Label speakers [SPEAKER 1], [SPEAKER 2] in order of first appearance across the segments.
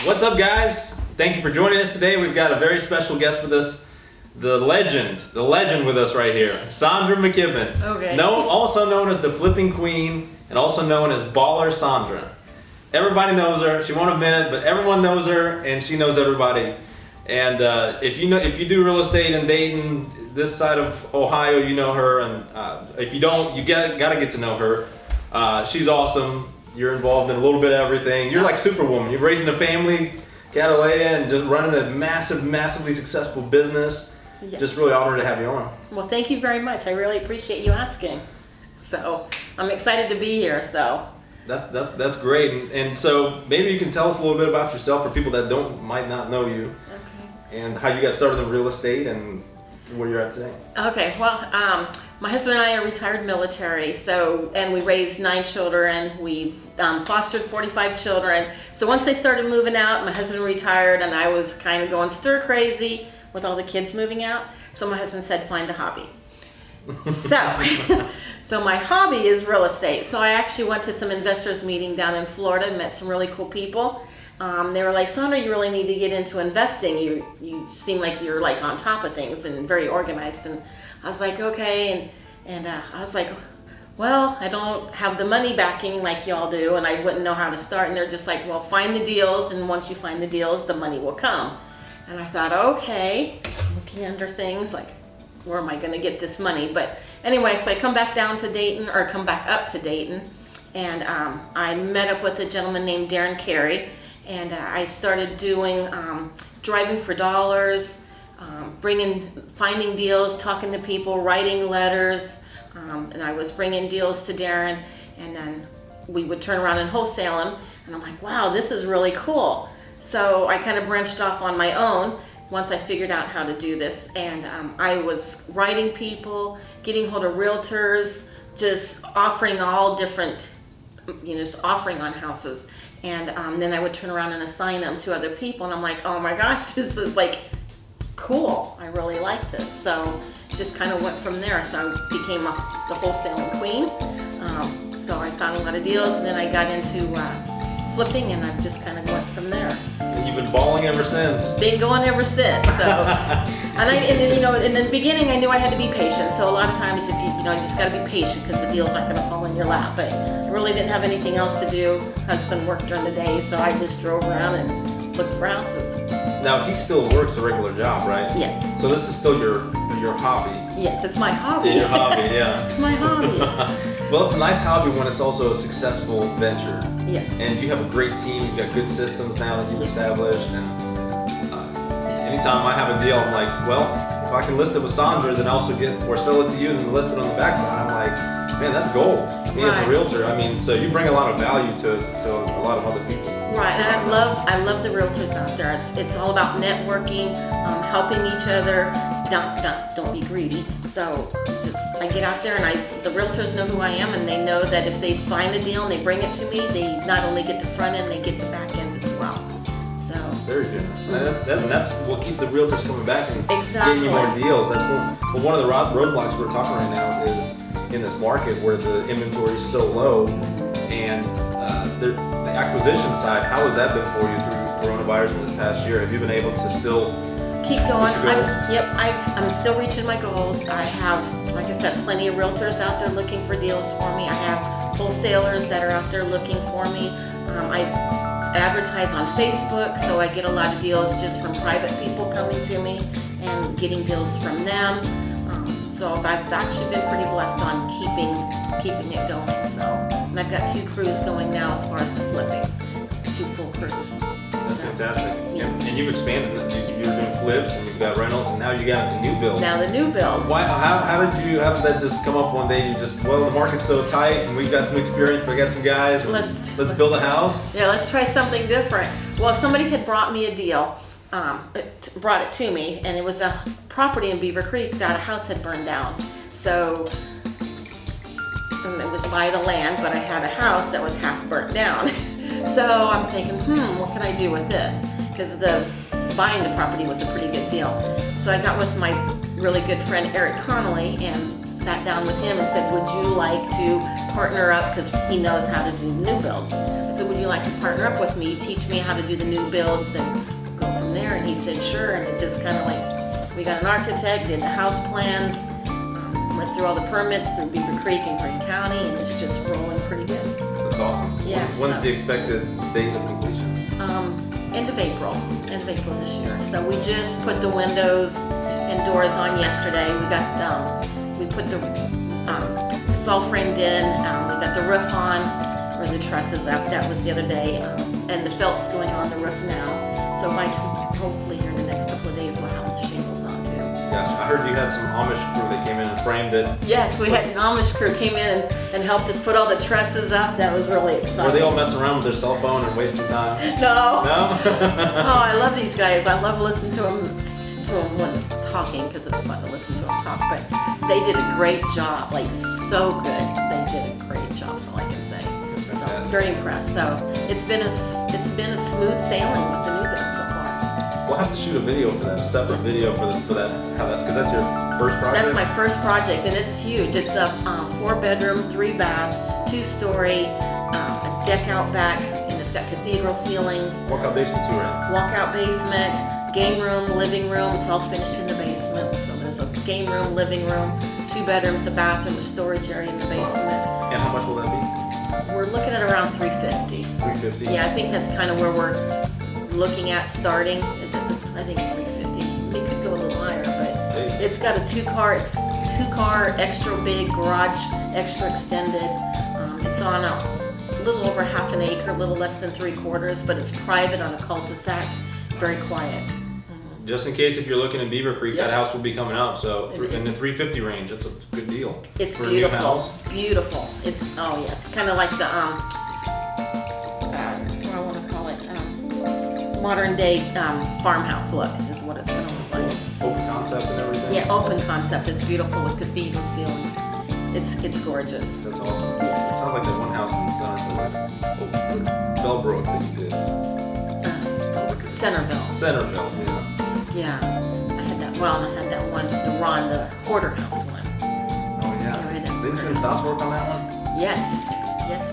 [SPEAKER 1] What's up, guys? Thank you for joining us today. We've got a very special guest with us, the legend with us right here, Sondra McKibben.
[SPEAKER 2] Okay.
[SPEAKER 1] Also known as the Flipping Queen and also known as Baller Sondra. Everybody knows her. She won't admit it, but everyone knows her and she knows everybody. And if you do real estate in Dayton, this side of Ohio, you know her. And if you don't, you gotta get to know her. She's awesome. You're involved in a little bit of everything. You're like Superwoman. You're raising a family, Catalea, and just running a massively successful business.
[SPEAKER 2] Yes.
[SPEAKER 1] Just really honored to have you on.
[SPEAKER 2] Well, thank you very much. I really appreciate you asking. So I'm excited to be here. So
[SPEAKER 1] that's great. And so maybe you can tell us a little bit about yourself for people that might not know you.
[SPEAKER 2] Okay.
[SPEAKER 1] And how you got started in real estate and where you're at today.
[SPEAKER 2] Okay. Well, my husband and I are retired military. And we raised 9 children. We've fostered 45 children. So once they started moving out, my husband retired, and I was kind of going stir crazy with all the kids moving out. So my husband said, find a hobby. So my hobby is real estate. So I actually went to some investors meeting down in Florida, met some really cool people. They were like, Sondra, you really need to get into investing. You seem like you're like on top of things and very organized. And I was like, okay. And I was like, well, I don't have the money backing like y'all do, and I wouldn't know how to start. And they're just like, well, find the deals, and once you find the deals, the money will come. And I thought, okay, looking under things like, where am I going to get this money? But anyway, so I come back up to Dayton, and I met up with a gentleman named Darren Carey, and I started doing driving for dollars, finding deals, talking to people, writing letters, and I was bringing deals to Darren, and then we would turn around and wholesale them, and I'm like, wow, this is really cool. So I kind of branched off on my own once I figured out how to do this, and I was writing people, getting hold of realtors, just offering all different, just offering on houses, and then I would turn around and assign them to other people, and I'm like, oh my gosh, this is like cool. I really like this. So it just kind of went from there. So I became the wholesaling queen. So I found a lot of deals, and then I got into flipping, and I've just kind of went from there.
[SPEAKER 1] And you've been balling ever since.
[SPEAKER 2] Been going ever since. So, in the beginning, I knew I had to be patient. So a lot of times, if you just got to be patient because the deals aren't going to fall in your lap. But I really didn't have anything else to do. Husband worked during the day, so I just drove around and looked for houses.
[SPEAKER 1] Now he still works a regular job, right?
[SPEAKER 2] Yes.
[SPEAKER 1] So this is still your hobby.
[SPEAKER 2] Yes, it's my hobby.
[SPEAKER 1] Yeah, your hobby, yeah.
[SPEAKER 2] It's my hobby.
[SPEAKER 1] Well, it's a nice hobby when it's also a successful venture.
[SPEAKER 2] Yes.
[SPEAKER 1] And you have a great team. You've got good systems now that you've established. And anytime I have a deal, I'm like, well, if I can list it with Sondra, then I also sell it to you and list it on the backside. I'm like, man, that's gold. Me as a realtor. I mean, so you bring a lot of value to a lot of other people.
[SPEAKER 2] Right, and I love the realtors out there. It's all about networking, helping each other. Don't be greedy. So I get out there, and the realtors know who I am, and they know that if they find a deal and they bring it to me, they not only get the front end, they get the back end as well. So
[SPEAKER 1] very generous. And that's what keep the realtors coming back and
[SPEAKER 2] exactly.
[SPEAKER 1] getting you more deals. That's one of the roadblocks we're talking right now is in this market where the inventory is so low, and the acquisition side. How has that been for you through coronavirus in this past year? Have you been able to still
[SPEAKER 2] keep going? I'm still reaching my goals. I have, like I said, plenty of realtors out there looking for deals for me. I have wholesalers that are out there looking for me. I advertise on Facebook, so I get a lot of deals just from private people coming to me and getting deals from them. So I've actually been pretty blessed on keeping it going. So, and I've got 2 crews going now as far as the flipping. It's 2 full crews.
[SPEAKER 1] That's fantastic.
[SPEAKER 2] Yeah.
[SPEAKER 1] And you've expanded. You're doing flips, and you've got rentals, and now you got into new builds.
[SPEAKER 2] Now the new build.
[SPEAKER 1] Why? How did that just come up one day? You just, well, the market's so tight, and we've got some experience. We got some guys. Let's build a house.
[SPEAKER 2] Yeah, let's try something different. Well, somebody had brought me a deal. Brought it to me, and it was a property in Beaver Creek that a house had burned down. So, and it was by the land, but I had a house that was half burnt down. So I'm thinking, what can I do with this? Because buying the property was a pretty good deal. So I got with my really good friend Eric Connolly and sat down with him and said, would you like to partner up because he knows how to do new builds. I said, would you like to partner up with me, teach me how to do the new builds and go from there? And he said, sure. And it just kind of like, we got an architect, did the house plans, went through all the permits through Beaver Creek and Greene County, and it's just rolling pretty good.
[SPEAKER 1] That's awesome.
[SPEAKER 2] Yeah.
[SPEAKER 1] When's the expected date of completion?
[SPEAKER 2] End of April this year. So we just put the windows and doors on yesterday. We got, we put the, it's all framed in. We got the roof on, or the trusses up. That was the other day. And the felt's going on the roof now. So hopefully here in the next couple of days we'll have the shingles on too.
[SPEAKER 1] Gotcha. I heard you had some Amish crew that came in and framed it.
[SPEAKER 2] Yes, we had an Amish crew came in and helped us put all the trusses up. That was really exciting.
[SPEAKER 1] Were they all messing around with their cell phone and wasting time?
[SPEAKER 2] No.
[SPEAKER 1] No?
[SPEAKER 2] Oh, I love these guys. I love listening to them when talking because it's fun to listen to them talk. But they did a great job, like so good. They did a great job. That's all I can say. So I was very impressed. So it's been a smooth sailing with the new build so far.
[SPEAKER 1] We'll have to shoot a video for that, a separate video for that, because that's your first project.
[SPEAKER 2] That's my first project, and it's huge. It's a 4-bedroom, 3-bath, 2-story, a deck out back, and it's got cathedral ceilings.
[SPEAKER 1] Walkout basement too, right?
[SPEAKER 2] Walkout basement, game room, living room. It's all finished in the basement. So there's a game room, living room, 2 bedrooms, a bathroom, a storage area in the basement.
[SPEAKER 1] And how much will that be?
[SPEAKER 2] We're looking at around $350.
[SPEAKER 1] $350.
[SPEAKER 2] Yeah, I think that's kind of where we're looking at starting. Is it? I think it's $350. It could go a little higher, but it's got a two-car extra big garage, extra extended. It's on a little over half an acre, a little less than 3/4, but it's private on a cul-de-sac. Very quiet.
[SPEAKER 1] Just in case if you're looking at Beaver Creek,
[SPEAKER 2] Yes.
[SPEAKER 1] that house will be coming up. So in the 350 range, that's a good deal.
[SPEAKER 2] It's
[SPEAKER 1] for a new
[SPEAKER 2] beautiful.
[SPEAKER 1] house.
[SPEAKER 2] Beautiful. It's it's kind of like the what do I want to call it, modern day farmhouse look is what it's going to look like.
[SPEAKER 1] Open concept and everything.
[SPEAKER 2] Yeah, open concept. It's beautiful with cathedral ceilings. It's gorgeous.
[SPEAKER 1] That's awesome.
[SPEAKER 2] Yes.
[SPEAKER 1] It sounds like that one house in Centerville, Bellbrook that you did.
[SPEAKER 2] Centerville.
[SPEAKER 1] Centerville, yeah.
[SPEAKER 2] Yeah, I had that. Well, I had that one, the Ron, the Hoarder House one.
[SPEAKER 1] Oh yeah. Didn't you and Stas work on that one?
[SPEAKER 2] Yes,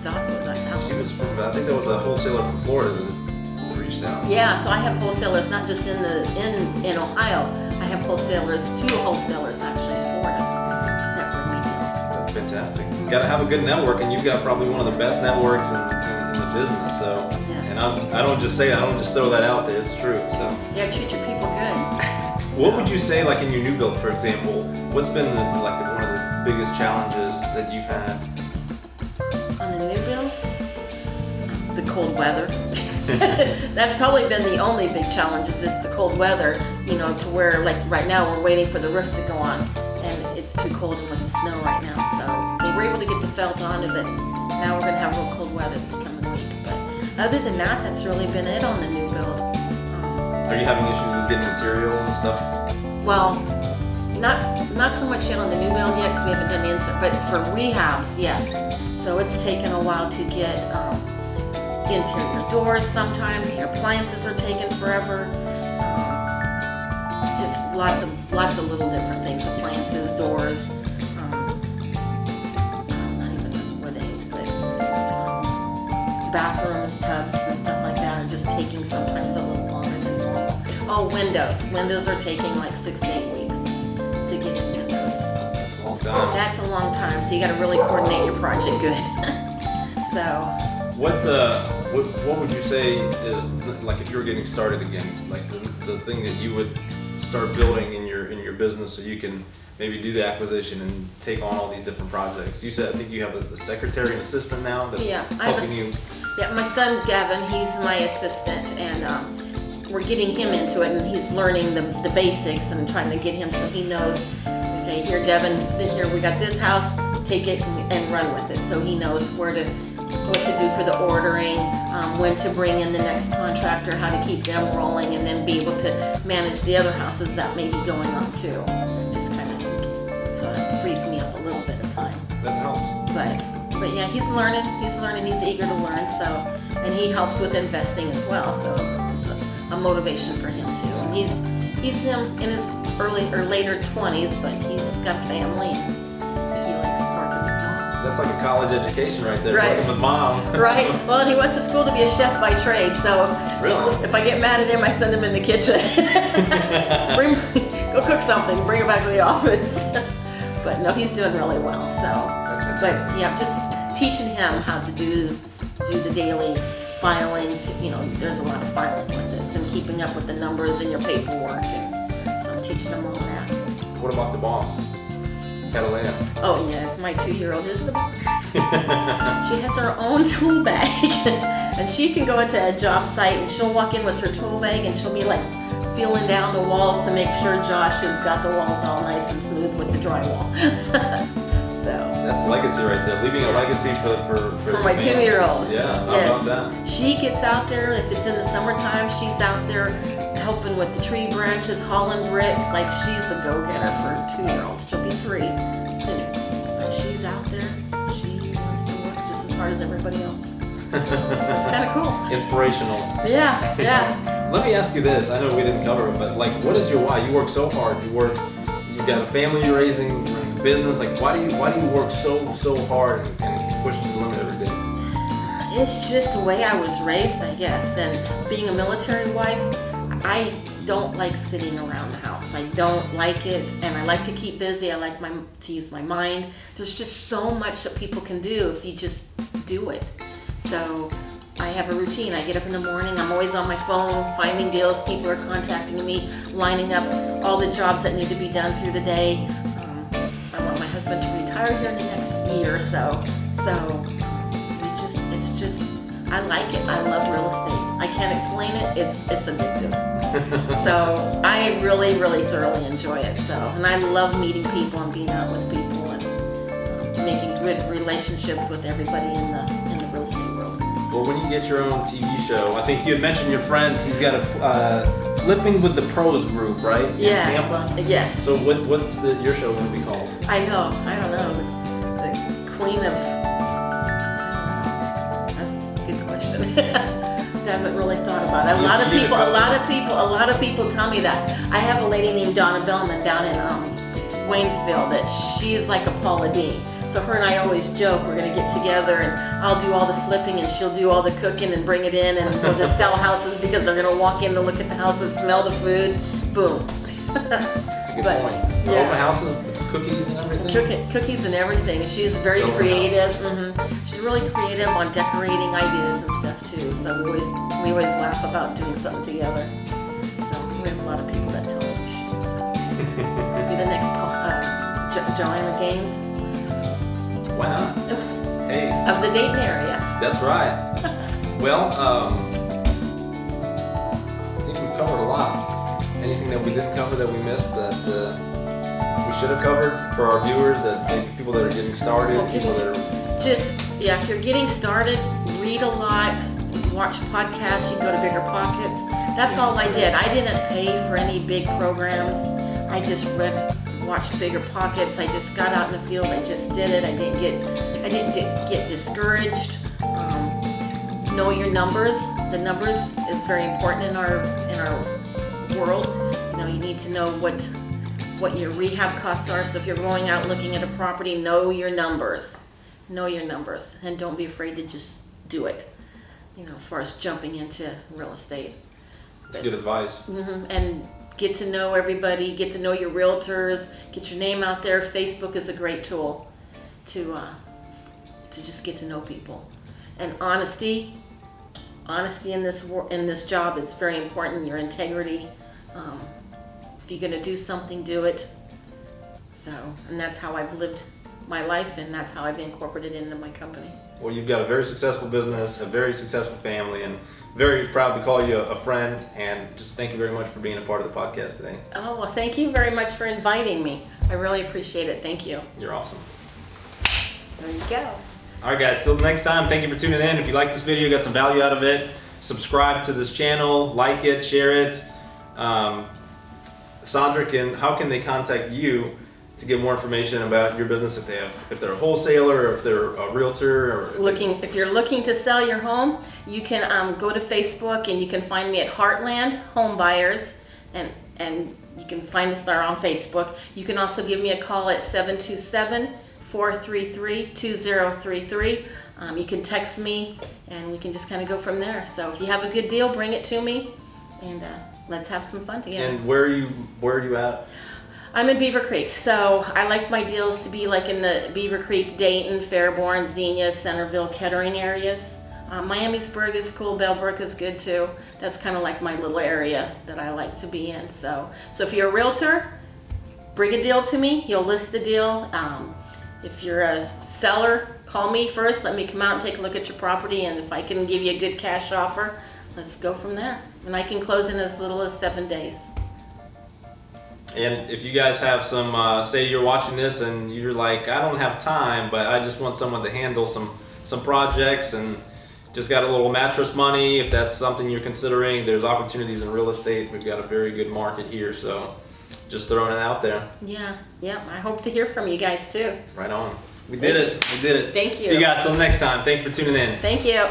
[SPEAKER 2] Stas was like that.
[SPEAKER 1] She was from. I think there was a wholesaler from Florida that reached out.
[SPEAKER 2] Yeah, so I have wholesalers not just in Ohio. I have wholesalers, 2 wholesalers actually in Florida that bring me deals.
[SPEAKER 1] That's fantastic. You got to have a good network, and you've got probably one of the best networks in the business. So,
[SPEAKER 2] Yes.
[SPEAKER 1] and I don't just say it. I don't just throw that out there. It's true. So,
[SPEAKER 2] Yeah, treat your people good.
[SPEAKER 1] what would you say, like in your new build, for example? What's been one of the biggest challenges that you've had?
[SPEAKER 2] On the new build, the cold weather. That's probably been the only big challenge is just the cold weather, to where like right now we're waiting for the roof to go on and it's too cold and with the snow right now. So they were able to get the felt on it, but now we're gonna have real cold weather this coming week. But other than that, that's really been it on the new build.
[SPEAKER 1] Are you having issues with getting material and stuff?
[SPEAKER 2] Well, not so much yet on the new build yet because we haven't done the insert, but for rehabs, yes. So it's taken a while to get interior doors sometimes. Your appliances are taking forever. Just lots of little different things. Appliances, doors. Not even wood ain't, but bathrooms, tubs, and stuff like that are just taking sometimes a little longer than normal. Oh, windows. Windows are taking like 6 to 8 weeks to get in windows.
[SPEAKER 1] That's a long time.
[SPEAKER 2] That's a long time, so you got to really coordinate your project good. So.
[SPEAKER 1] What would you say is, like, if you were getting started again, like the thing that you would start building in your business so you can maybe do the acquisition and take on all these different projects? You said, I think you have a secretary and assistant now that's helping you.
[SPEAKER 2] Yeah, my son Gavin, he's my assistant, and we're getting him into it, and he's learning the basics and trying to get him so he knows, okay, here Devin, here we got this house, take it and run with it. So he knows what to do for the ordering, when to bring in the next contractor, how to keep them rolling, and then be able to manage the other houses that may be going on too. Just kind of, so it frees me up a little bit of time.
[SPEAKER 1] That helps.
[SPEAKER 2] But yeah, he's learning, he's eager to learn, so, and he helps with investing as well, so it's a motivation for him too. And he's in his early or later 20s, but he's got a family and he likes working with mom.
[SPEAKER 1] That's That's like a college education right there.
[SPEAKER 2] Right.
[SPEAKER 1] Working with mom.
[SPEAKER 2] Right. Well, and he went to school to be a chef by trade, so
[SPEAKER 1] Really?
[SPEAKER 2] if I get mad at him, I send him in the kitchen. Go cook something, bring it back to the office. But no, he's doing really well. So,
[SPEAKER 1] That's
[SPEAKER 2] but
[SPEAKER 1] fantastic.
[SPEAKER 2] yeah, just teaching him how to do the daily filing. You know, there's a lot of filing with this, and keeping up with the numbers in your paperwork, and so I'm teaching him all that.
[SPEAKER 1] What about the boss? Catalina.
[SPEAKER 2] Oh yes, my 2-year-old is the boss. She has her own tool bag, and she can go into a job site and she'll walk in with her tool bag and she'll be like feeling down the walls to make sure Josh has got the walls all nice and smooth with the drywall. So
[SPEAKER 1] That's legacy right there. Leaving a legacy
[SPEAKER 2] for my
[SPEAKER 1] the
[SPEAKER 2] 2-year-old.
[SPEAKER 1] Yeah, how
[SPEAKER 2] Yes,
[SPEAKER 1] about that?
[SPEAKER 2] she gets out there. If it's in the summertime, she's out there helping with the tree branches, hauling brick. Like, she's a go-getter for a 2-year-old. She'll be 3 soon. But she's out there. She wants to work just as hard as everybody else. So it's kind of cool.
[SPEAKER 1] Inspirational.
[SPEAKER 2] Yeah, yeah.
[SPEAKER 1] Let me ask you this. I know we didn't cover it, but like, what is your why? You work so hard. You've got a family you're raising, you're running a business. Like, why do you work so hard and push to the limit every day?
[SPEAKER 2] It's just the way I was raised, I guess. And being a military wife, I don't like sitting around the house. I don't like it, and I like to keep busy. I like to use my mind. There's just so much that people can do if you just do it. So I have a routine. I get up in the morning. I'm always on my phone, finding deals. People are contacting me, lining up all the jobs that need to be done through the day. I want my husband to retire here in the next year or so. So it's just, I like it. I love real estate. I can't explain it. It's addictive. So I really, really thoroughly enjoy it. So, and I love meeting people and being out with people and making good relationships with everybody in the real estate world.
[SPEAKER 1] Well, when you get your own TV show, I think you had mentioned your friend. He's got a Flipping with the Pros group, right?
[SPEAKER 2] Yeah.
[SPEAKER 1] In Tampa.
[SPEAKER 2] Yes.
[SPEAKER 1] So what's your show going to be called?
[SPEAKER 2] I know. I don't know. The queen of. That's a good question. I haven't really thought about it. A lot of people tell me that. I have a lady named Donna Bellman down in Waynesville that she's like a Paula Deen. So her and I always joke we're gonna get together and I'll do all the flipping and she'll do all the cooking and bring it in and we'll just sell houses because they're gonna walk in to look at the houses, smell the food, boom.
[SPEAKER 1] That's a good point. The open houses, cookies and everything?
[SPEAKER 2] Cookies and everything. She's very creative. She's really creative on decorating ideas and stuff too. So we always laugh about doing something together. So we have a lot of people that tell us we should. So be the next Joanna Gaines.
[SPEAKER 1] Why not? Hey.
[SPEAKER 2] Of the Dayton area.
[SPEAKER 1] That's right. Well, I think we've covered a lot. Anything that we didn't cover that we missed that we should have covered for our viewers, that maybe people that are getting started, people that are...
[SPEAKER 2] if you're getting started, read a lot, watch podcasts, you can go to Bigger Pockets. That's all I did. I didn't pay for any big programs. I just watched Bigger Pockets. I just got out in the field. I just did it. I didn't get discouraged. Know your numbers. The numbers is very important in our world. You know, you need to know what your rehab costs are. So if you're going out looking at a property, know your numbers. Know your numbers, and don't be afraid to just do it. You know, as far as jumping into real estate.
[SPEAKER 1] That's good advice.
[SPEAKER 2] And get to know everybody, get to know your realtors, get your name out there. Facebook is a great tool to just get to know people. And honesty in this job is very important. Your integrity. If you're gonna do something, do it. So, and that's how I've lived my life, and that's how I've incorporated it into my company.
[SPEAKER 1] Well, you've got a very successful business, a very successful family, and very proud to call you a friend, and just thank you very much for being a part of the podcast today.
[SPEAKER 2] Oh, well, thank you very much for inviting me. I really appreciate it. Thank you.
[SPEAKER 1] You're awesome.
[SPEAKER 2] There you go.
[SPEAKER 1] All right, guys, till next time, thank you for tuning in. If you like this video, got some value out of it, subscribe to this channel, like it, share it. Sondra, how can they contact you to get more information about your business if they're a wholesaler or if they're a realtor or
[SPEAKER 2] If you're looking to sell your home, you can go to Facebook and you can find me at Heartland Home Buyers, and you can find us there on Facebook. You can also give me a call at 433-2033. You can text me and we can just kind of go from there. So if you have a good deal, bring it to me and let's have some fun together.
[SPEAKER 1] And where are you at?
[SPEAKER 2] I'm in Beaver Creek, so I like my deals to be like in the Beaver Creek, Dayton, Fairborn, Xenia, Centerville, Kettering areas. Miamisburg is cool, Bellbrook is good too. That's kind of like my little area that I like to be in. So if you're a realtor, bring a deal to me. You'll list the deal. If you're a seller, call me first. Let me come out and take a look at your property, and if I can give you a good cash offer, let's go from there. And I can close in as little as 7 days.
[SPEAKER 1] And if you guys have some, say you're watching this and you're like, I don't have time, but I just want someone to handle some projects and just got a little mattress money. If that's something you're considering, there's opportunities in real estate. We've got a very good market here, so just throwing it out there.
[SPEAKER 2] Yeah. I hope to hear from you guys too.
[SPEAKER 1] Right on. We did it.
[SPEAKER 2] Thank you.
[SPEAKER 1] See you guys till next time. Thank you for tuning in.
[SPEAKER 2] Thank you.